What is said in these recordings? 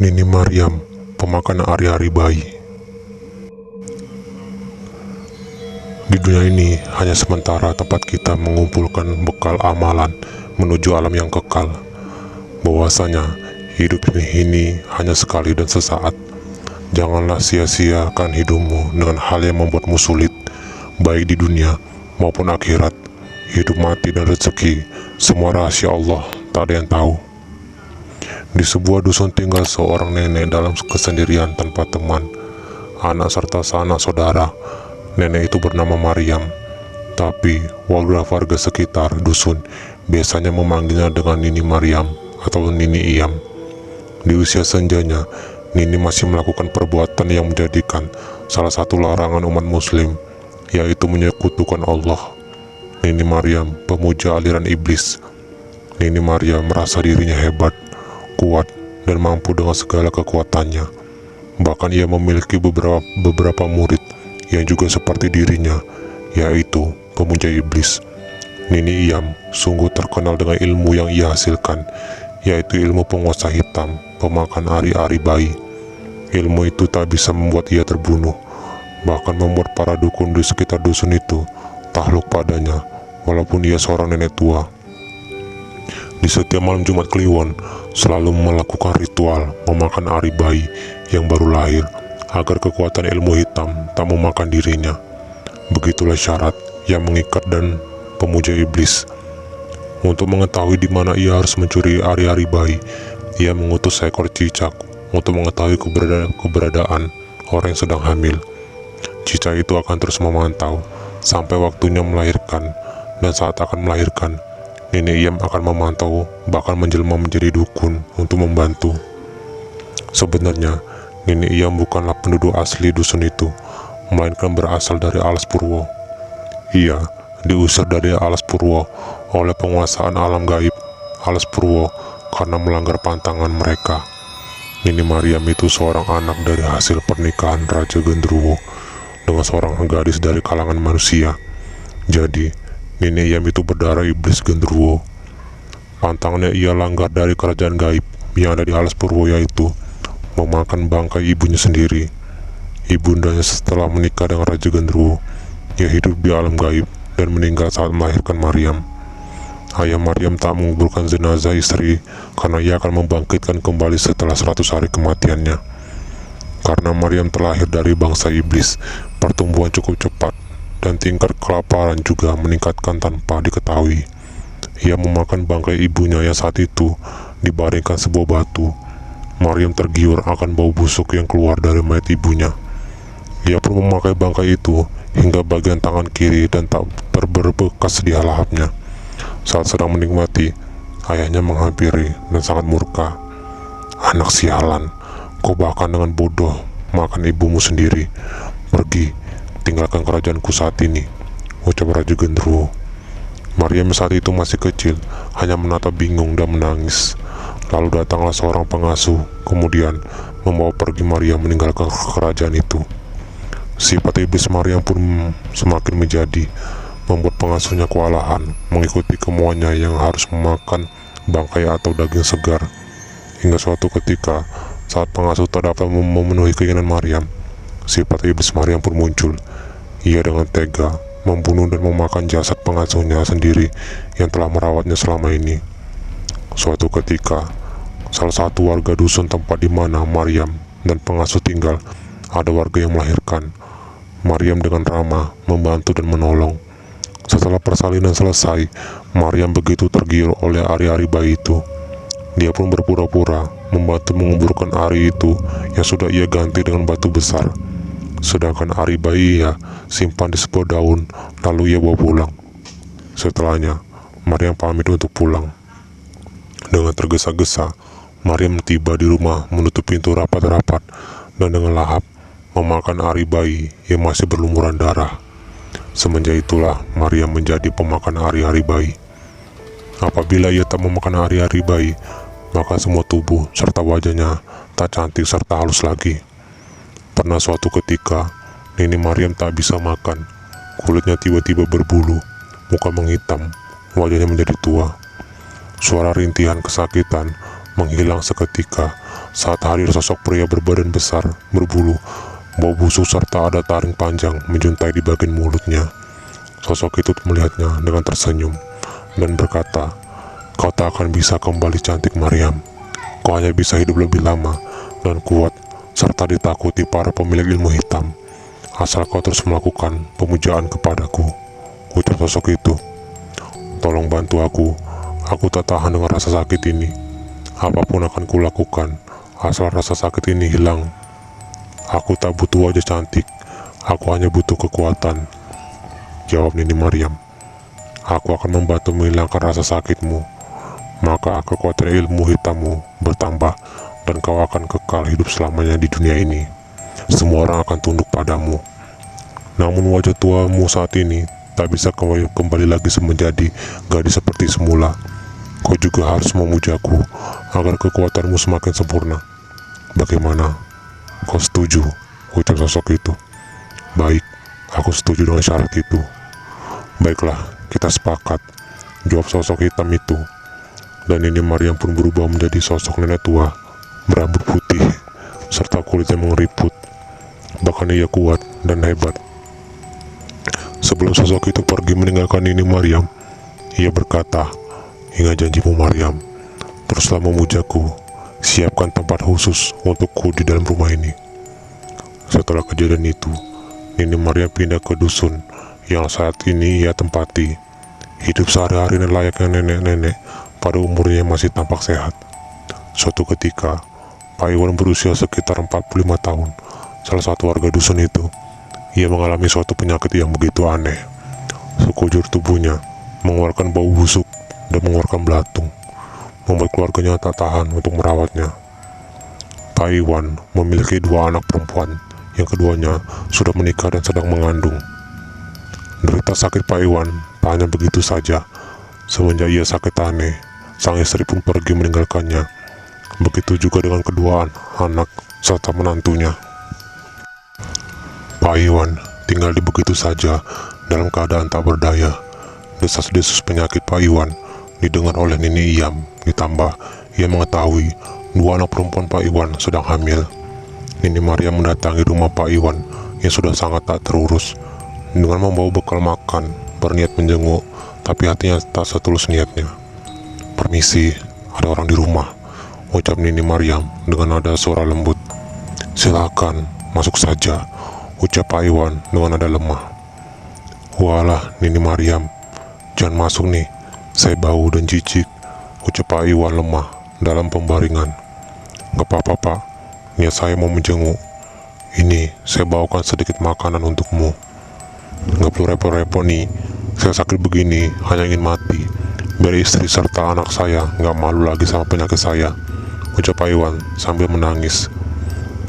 Nini Maryam, pemakan ari-ari bayi. Di dunia ini hanya sementara tempat kita mengumpulkan bekal amalan menuju alam yang kekal. Bahwasanya hidup ini hanya sekali dan sesaat. Janganlah sia-siakan hidupmu dengan hal yang membuatmu sulit, baik di dunia maupun akhirat. Hidup, mati, dan rezeki, semua rahasia Allah, tak ada yang tahu. Di sebuah dusun tinggal seorang nenek dalam kesendirian tanpa teman, anak serta sanak saudara. Nenek itu bernama Maryam, tapi warga sekitar dusun biasanya memanggilnya dengan Nini Maryam atau Nini Iyam. Di usia senjanya, Nini masih melakukan perbuatan yang menjadikan salah satu larangan umat muslim, yaitu menyekutukan Allah. Nini Maryam pemuja aliran iblis. Nini Maryam merasa dirinya hebat, kuat, dan mampu dengan segala kekuatannya. Bahkan ia memiliki beberapa murid yang juga seperti dirinya, yaitu pemuja iblis. Nini Iyam sungguh terkenal dengan ilmu yang ia hasilkan, yaitu ilmu penguasa hitam, pemakan ari-ari bayi. Ilmu itu tak bisa membuat ia terbunuh, bahkan membuat para dukun di sekitar dusun itu takluk padanya, walaupun ia seorang nenek tua. Di setiap malam Jumat Kliwon, selalu melakukan ritual memakan ari bayi yang baru lahir, agar kekuatan ilmu hitam tak memakan dirinya. Begitulah syarat yang mengikat dan pemuja iblis. Untuk mengetahui di mana ia harus mencuri ari-ari bayi, ia mengutus seekor cicak untuk mengetahui keberadaan orang yang sedang hamil. Cicak itu akan terus memantau sampai waktunya melahirkan, dan saat akan melahirkan, Nenek Iyam akan memantau, bahkan menjelma menjadi dukun untuk membantu. Sebenarnya, Nenek Iyam bukanlah penduduk asli dusun itu, melainkan berasal dari Alas Purwo. Ia diusir dari Alas Purwo oleh penguasaan alam gaib Alas Purwo karena melanggar pantangan mereka. Nini Maryam itu seorang anak dari hasil pernikahan Raja Gendruwo dengan seorang gadis dari kalangan manusia. Jadi, Nini Iyam itu berdarah iblis Gendruwo. Pantangannya ia langgar dari kerajaan gaib yang ada di Alas Purwo, yaitu memakan bangkai ibunya sendiri. Ibundanya setelah menikah dengan Raja Gendruwo, ia hidup di alam gaib dan meninggal saat melahirkan Maryam. Ayah Maryam tak menguburkan jenazah istri karena ia akan membangkitkan kembali setelah 100 hari kematiannya. Karena Maryam terlahir dari bangsa iblis, pertumbuhan cukup cepat dan tingkat kelaparan juga meningkatkan tanpa diketahui. Ia memakan bangkai ibunya yang saat itu dibaringkan sebuah batu. Maryam tergiur akan bau busuk yang keluar dari mayat ibunya. Ia pun memakai bangkai itu hingga bagian tangan kiri dan tak berbekas di lahapnya. Saat sedang menikmati, ayahnya menghampiri dan sangat murka. "Anak sialan, kau bahkan dengan bodoh makan ibumu sendiri. Pergi, tinggalkan kerajaanku saat ini," ucap Raja Gendruwo. Maryam saat itu masih kecil, hanya menatap bingung dan menangis. Lalu datanglah seorang pengasuh, kemudian membawa pergi Maryam meninggalkan kerajaan itu. Sifat iblis Maryam pun semakin menjadi, membuat pengasuhnya kewalahan mengikuti kemauannya yang harus memakan bangkai atau daging segar. Hingga suatu ketika, saat pengasuh tak dapat memenuhi keinginan Maryam, sifat iblis Maryam pun muncul. Ia dengan tega membunuh dan memakan jasad pengasuhnya sendiri yang telah merawatnya selama ini. Suatu ketika, salah satu warga dusun tempat di mana Maryam dan pengasuh tinggal, ada warga yang melahirkan. Maryam dengan ramah membantu dan menolong. Setelah persalinan selesai, Maryam begitu tergiur oleh ari-ari bayi itu. Dia pun berpura-pura membantu menguburkan ari itu yang sudah ia ganti dengan batu besar. Sedangkan ari bayi ia simpan di sebuah daun, lalu ia bawa pulang. Setelahnya, Maryam pamit untuk pulang. Dengan tergesa-gesa, Maryam tiba di rumah, menutup pintu rapat-rapat, dan dengan lahap memakan ari bayi yang masih berlumuran darah. Semenjak itulah Maryam menjadi pemakan ari-ari bayi. Apabila ia tak memakan ari-ari bayi, maka semua tubuh serta wajahnya tak cantik serta halus lagi. Pernah suatu ketika, Nini Maryam tak bisa makan. Kulitnya tiba-tiba berbulu, muka menghitam, wajahnya menjadi tua. Suara rintihan kesakitan menghilang seketika, saat hadir sosok pria berbadan besar, berbulu, bau busuk serta ada taring panjang menjuntai di bagian mulutnya. Sosok itu melihatnya dengan tersenyum dan berkata, "Kau tak akan bisa kembali cantik Maryam. Kau hanya bisa hidup lebih lama dan kuat serta ditakuti para pemilik ilmu hitam, asal kau terus melakukan pemujaan kepadaku," ucap sosok itu. "Tolong bantu aku tak tahan dengan rasa sakit ini. Apapun akan kulakukan, asal rasa sakit ini hilang. Aku tak butuh wajah cantik, aku hanya butuh kekuatan," jawab Nini Maryam. "Aku akan membantu menghilangkan rasa sakitmu, maka kekuatan ilmu hitammu bertambah dan kau akan kekal hidup selamanya di dunia ini. Semua orang akan tunduk padamu. Namun wajah tuamu saat ini tak bisa kembali lagi menjadi gadis seperti semula. Kau juga harus memujaku agar kekuatanmu semakin sempurna. Bagaimana? Kau setuju?" ucap sosok itu. "Baik, aku setuju dengan syarat itu." "Baiklah, kita sepakat," jawab sosok hitam itu. Dan Nini Maryam pun berubah menjadi sosok nenek tua, berambut putih, serta kulitnya mengeriput. Bahkan ia kuat dan hebat. Sebelum sosok itu pergi meninggalkan Nini Maryam, ia berkata, "Ingat janjimu Maryam, teruslah memujaku, siapkan tempat khusus untukku di dalam rumah ini." Setelah kejadian itu, Nini Maryam pindah ke dusun yang saat ini ia tempati. Hidup sehari-hari layaknya nenek-nenek pada umurnya masih tampak sehat. Suatu ketika, Pak Iwan berusia sekitar 45 tahun, salah satu warga dusun itu. Ia mengalami suatu penyakit yang begitu aneh. Sekujur tubuhnya mengeluarkan bau busuk dan mengeluarkan belatung, membuat keluarganya tak tahan untuk merawatnya. Pak Iwan memiliki 2 anak perempuan, yang keduanya sudah menikah dan sedang mengandung. Derita sakit Pak Iwan tak hanya begitu saja. Semenjak ia sakit aneh, sang istri pun pergi meninggalkannya. Begitu juga dengan kedua anak serta menantunya. Pak Iwan tinggal di begitu saja dalam keadaan tak berdaya. Desas-desus penyakit Pak Iwan didengar oleh Nini Iyam. Ditambah ia mengetahui 2 anak perempuan Pak Iwan sedang hamil. Nini Maryam mendatangi rumah Pak Iwan yang sudah sangat tak terurus. Dengan membawa bekal makan, berniat menjenguk, tapi hatinya tak setulus niatnya. "Permisi, ada orang di rumah," ucap Nini Maryam dengan nada suara lembut. "Silakan, masuk saja," ucap Pak Iwan dengan nada lemah. "Walah, Nini Maryam, jangan masuk nih, saya bau dan jijik," ucap Pak Iwan lemah dalam pembaringan. "Gak apa-apa Pak, niat saya mau menjenguk. Ini, saya bawakan sedikit makanan untukmu." "Gak perlu repot-repot nih, saya sakit begini hanya ingin mati, biar istri serta anak saya gak malu lagi sama penyakit saya," ucap Pak Iwan sambil menangis.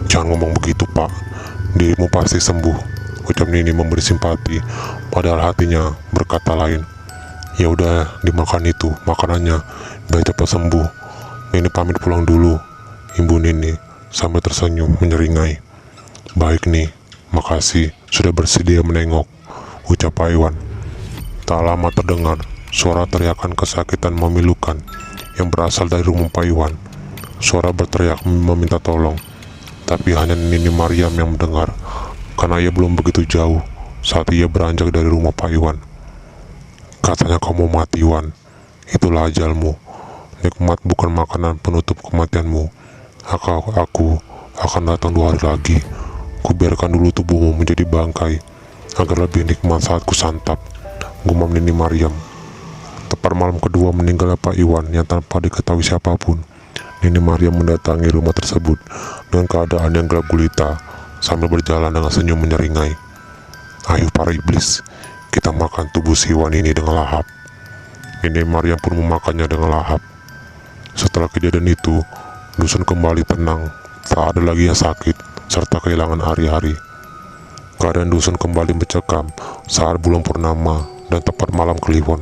"Jangan ngomong begitu Pak, dirimu pasti sembuh," ucap Nini memberi simpati, padahal hatinya berkata lain. "Ya udah, dimakan itu makanannya biar cepat sembuh. Nini pamit pulang dulu," Ibu Nini sambil tersenyum menyeringai. "Baik nih, makasih sudah bersedia menengok," ucap Pak Iwan. Tak lama terdengar suara teriakan kesakitan memilukan yang berasal dari rumah Pak Iwan. Suara berteriak meminta tolong, tapi hanya Nini Maryam yang mendengar, karena ia belum begitu jauh saat ia beranjak dari rumah Pak Iwan. "Katanya kau mau mati Iwan, itulah ajalmu. Nikmat bukan makanan penutup kematianmu. Aku akan datang 2 hari lagi. Kubiarkan dulu tubuhmu menjadi bangkai agar lebih nikmat saat kusantap," gumam Nini Maryam. Tepat malam kedua meninggalnya Pak Iwan yang tanpa diketahui siapapun, Nini Maryam mendatangi rumah tersebut dengan keadaan yang gelap gulita sambil berjalan dengan senyum menyeringai. "Ayo para iblis, kita makan tubuh si Iwan ini dengan lahap." Nini Maryam pun memakannya dengan lahap. Setelah kejadian itu, dusun kembali tenang, tak ada lagi yang sakit serta kehilangan hari-hari. Keadaan dusun kembali mencekam saat bulan purnama dan tepat malam Kliwon.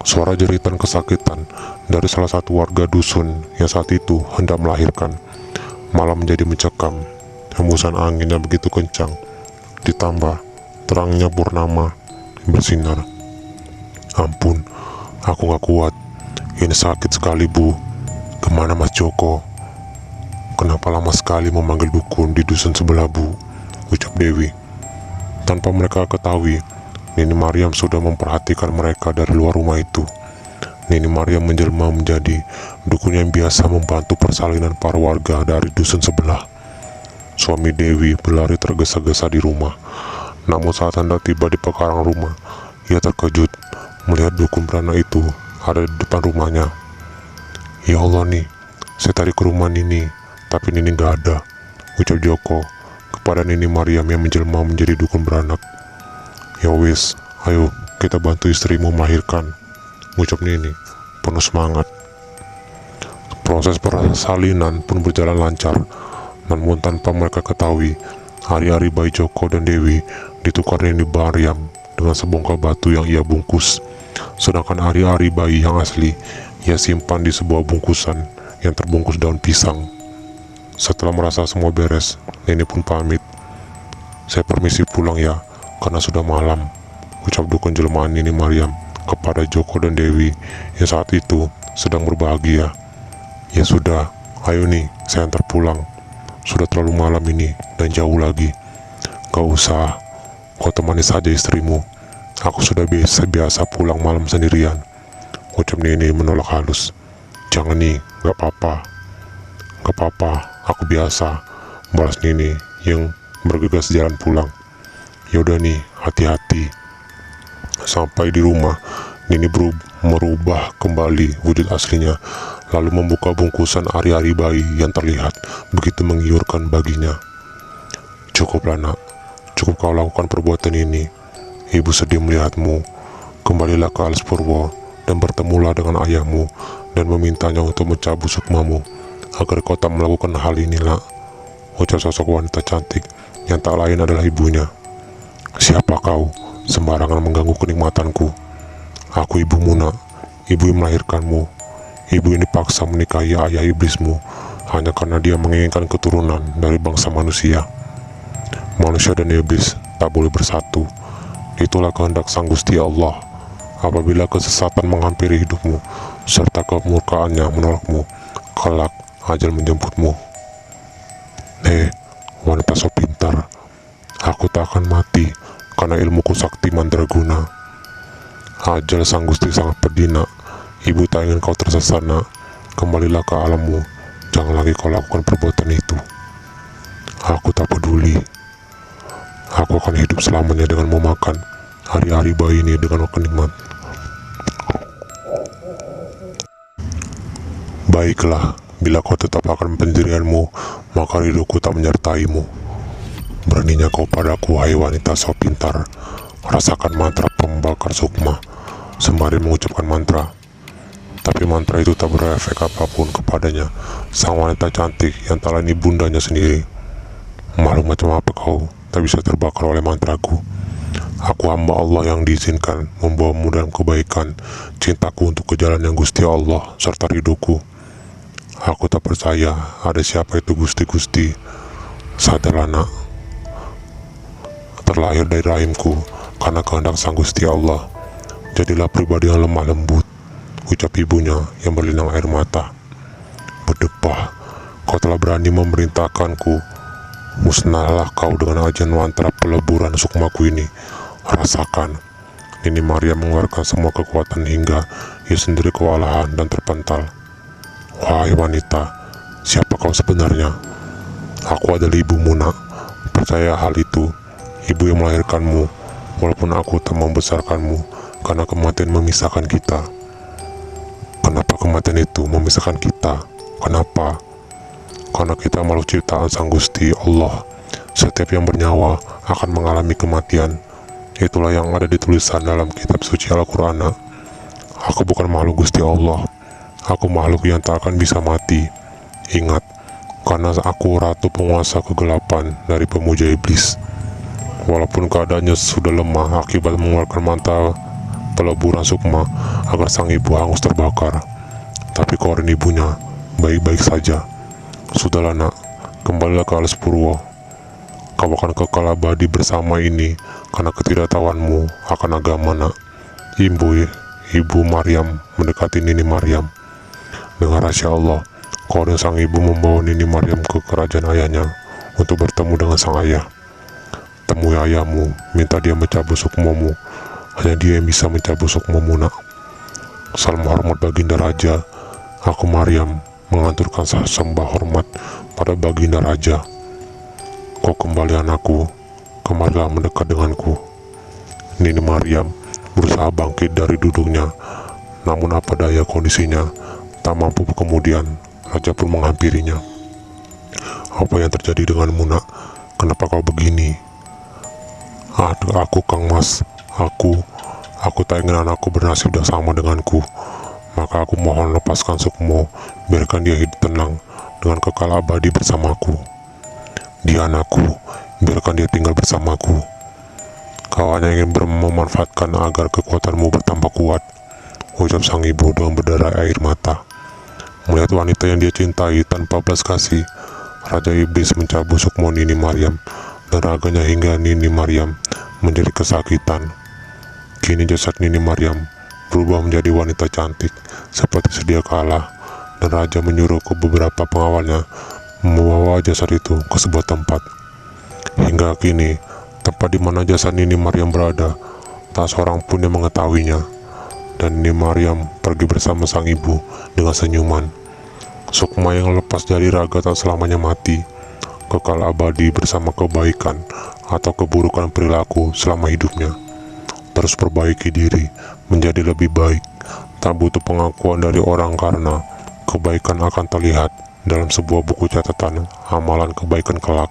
Suara jeritan kesakitan dari salah satu warga dusun yang saat itu hendak melahirkan. Malam menjadi mencekam, hembusan angin yang begitu kencang, ditambah terangnya purnama bersinar. "Ampun, aku gak kuat. Ini sakit sekali Bu. Kemana Mas Joko? kenapa lama sekali memanggil dukun di dusun sebelah, Bu? Ucap Dewi. Tanpa mereka ketahui, Nini Mariam sudah memperhatikan mereka dari luar rumah itu. Nini Mariam menjelma menjadi dukun yang biasa membantu persalinan para warga dari dusun sebelah. Suami Dewi berlari tergesa-gesa di rumah. Namun saat hendak tiba di pekarangan rumah, ia terkejut melihat dukun beranak itu ada di depan rumahnya. Ya Allah nih, saya tadi ke rumah Nini, tapi Nini gak ada, ucap Joko kepada Nini Mariam yang menjelma menjadi dukun beranak. Ya wis, ayo kita bantu istrimu melahirkan, ucap Nini penuh semangat. Proses persalinan pun berjalan lancar, namun tanpa mereka ketahui, hari-hari bayi Joko dan Dewi ditukar Nini Mariam dengan sebongkah batu yang ia bungkus, sedangkan hari-hari bayi yang asli ia simpan di sebuah bungkusan yang terbungkus daun pisang. Setelah merasa semua beres, Nini pun pamit. Saya permisi pulang ya, karena sudah malam, ucap dukun jelmaan Nini Mariam kepada Joko dan Dewi yang saat itu sedang berbahagia. Ya sudah, ayo nih, saya antar pulang. Sudah terlalu malam ini dan jauh lagi. Gak usah, kau temani saja istrimu. Aku sudah biasa pulang malam sendirian, ucap Nini menolak halus. Jangan nih, gak apa-apa. Gak apa-apa, aku biasa, balas Nini yang bergegas jalan pulang. Yaudah nih, hati-hati. Sampai di rumah, Nini merubah kembali wujud aslinya, lalu membuka bungkusan ari-ari bayi yang terlihat begitu menggiurkan baginya. Cukuplah nak, cukup kau lakukan perbuatan ini. Ibu sedih melihatmu. Kembalilah ke alas Purwo dan bertemulah dengan ayahmu dan memintanya untuk mencabut sukmamu agar kau tak melakukan hal inilah, ucap sosok wanita cantik yang tak lain adalah ibunya. Siapa kau? Sembarangan mengganggu kenikmatanku. Aku ibumu nak, ibu yang melahirkanmu. Ibu yang dipaksa menikahi ayah iblismu hanya karena dia menginginkan keturunan dari bangsa manusia. Manusia dan iblis tak boleh bersatu. Itulah kehendak Sang Gusti Allah. Apabila kesesatan menghampiri hidupmu serta kemurkaannya menolakmu, kelak ajal menjemputmu. Wanita so pintar, aku tak akan mati karena ilmuku sakti mandraguna. Ajal Sang Gusti sangat pedih nak. Ibu tak ingin kau tersesat nak. Kembalilah ke alammu. Jangan lagi kau lakukan perbuatan itu. Aku tak peduli. Aku akan hidup selamanya dengan memakan hari-hari bayi ini dengan kenikmat. Baiklah, bila kau tetap akan pendirianmu, maka ridhoku tak menyertaimu. Beraninya kau padaku, hai wanita so pintar. Rasakan mantra pembakar sukma. Sembari mengucapkan mantra, tapi mantra itu tak berefek apapun kepadanya. Sang wanita cantik yang tak lain ibundanya sendiri. Makhluk macam apa kau, tak bisa terbakar oleh mantraku. Aku hamba Allah yang diizinkan membawamu dalam kebaikan, cintaku untuk ke jalan yang Gusti Allah serta ridhoku. Aku tak percaya ada siapa itu Gusti-Gusti. Sadarlah nak, terlahir dari rahimku karena kehendak Sang Gusti Allah. Jadilah pribadi yang lemah lembut, ucap ibunya yang berlinang air mata. Berdebah, kau telah berani memerintahkanku. Musnahlah kau dengan ajian mantra peleburan sukmaku ini. Rasakan. Nini Mariam mengeluarkan semua kekuatan hingga ia sendiri kewalahan dan terpental. Wahai wanita, siapa kau sebenarnya? Aku adalah ibumu nak. Percaya hal itu. Ibu yang melahirkanmu, walaupun aku tak membesarkanmu, karena kematian memisahkan kita. Kenapa kematian itu memisahkan kita? Kenapa? Karena kita makhluk ciptaan Sang Gusti Allah. Setiap yang bernyawa akan mengalami kematian. Itulah yang ada di tulisan dalam kitab suci Al-Quran. Aku bukan makhluk Gusti Allah. Aku makhluk yang tak akan bisa mati. Ingat, karena aku ratu penguasa kegelapan dari pemuja iblis. Walaupun keadaannya sudah lemah akibat mengeluarkan mantra peleburan sukma agar sang ibu hangus terbakar, tapi korin ibunya baik-baik saja. Sudahlah nak, kembalilah ke alas Purwo. Kau akan kekal abadi bersama ini karena ketidaktahuanmu akan agama nak. Ibu Mariam mendekati Nini Mariam. Dengan rahasia Allah, Kemudian sang ibu membawa Nini Maryam ke kerajaan ayahnya untuk bertemu dengan sang ayah. Temui ayahmu, minta dia mencabut sukmamu. Hanya dia yang bisa mencabut sukmamu, nak. Salam hormat baginda raja. Aku Maryam mengaturkan sembah hormat pada baginda raja. Kau kembali anakku, kemarilah mendekat denganku. Nini Maryam berusaha bangkit dari duduknya, namun apa daya kondisinya tak mampu. Kemudian raja pun menghampirinya. Apa yang terjadi denganmu, nak? Kenapa kau begini? Aku Kang Mas, aku tak ingin anakku bernasib yang sama denganku. Maka aku mohon lepaskan sukmo, biarkan dia hidup tenang dengan kekal abadi bersamaku. Dia anakku, biarkan dia tinggal bersamaku. Kau hanya ingin memanfaatkan agar kekuatanmu bertambah kuat, ucap sang ibu dengan berderai air mata. Melihat wanita yang dia cintai tanpa belas kasih, Raja Iblis mencabut sukmo Nini Maryam dan raganya hingga Nini Maryam menjadi kesakitan. Kini jasad Nini Maryam berubah menjadi wanita cantik seperti sedia kala, dan raja menyuruh ke beberapa pengawalnya membawa jasad itu ke sebuah tempat. Hingga kini, tempat di mana jasad Nini Maryam berada, tak seorang pun yang mengetahuinya. Dan Nini Maryam pergi bersama sang ibu dengan senyuman. Sukma yang lepas dari raga tak selamanya mati, kekal abadi bersama kebaikan atau keburukan perilaku selama hidupnya. Terus perbaiki diri menjadi lebih baik, tak butuh pengakuan dari orang karena kebaikan akan terlihat dalam sebuah buku catatan amalan kebaikan kelak.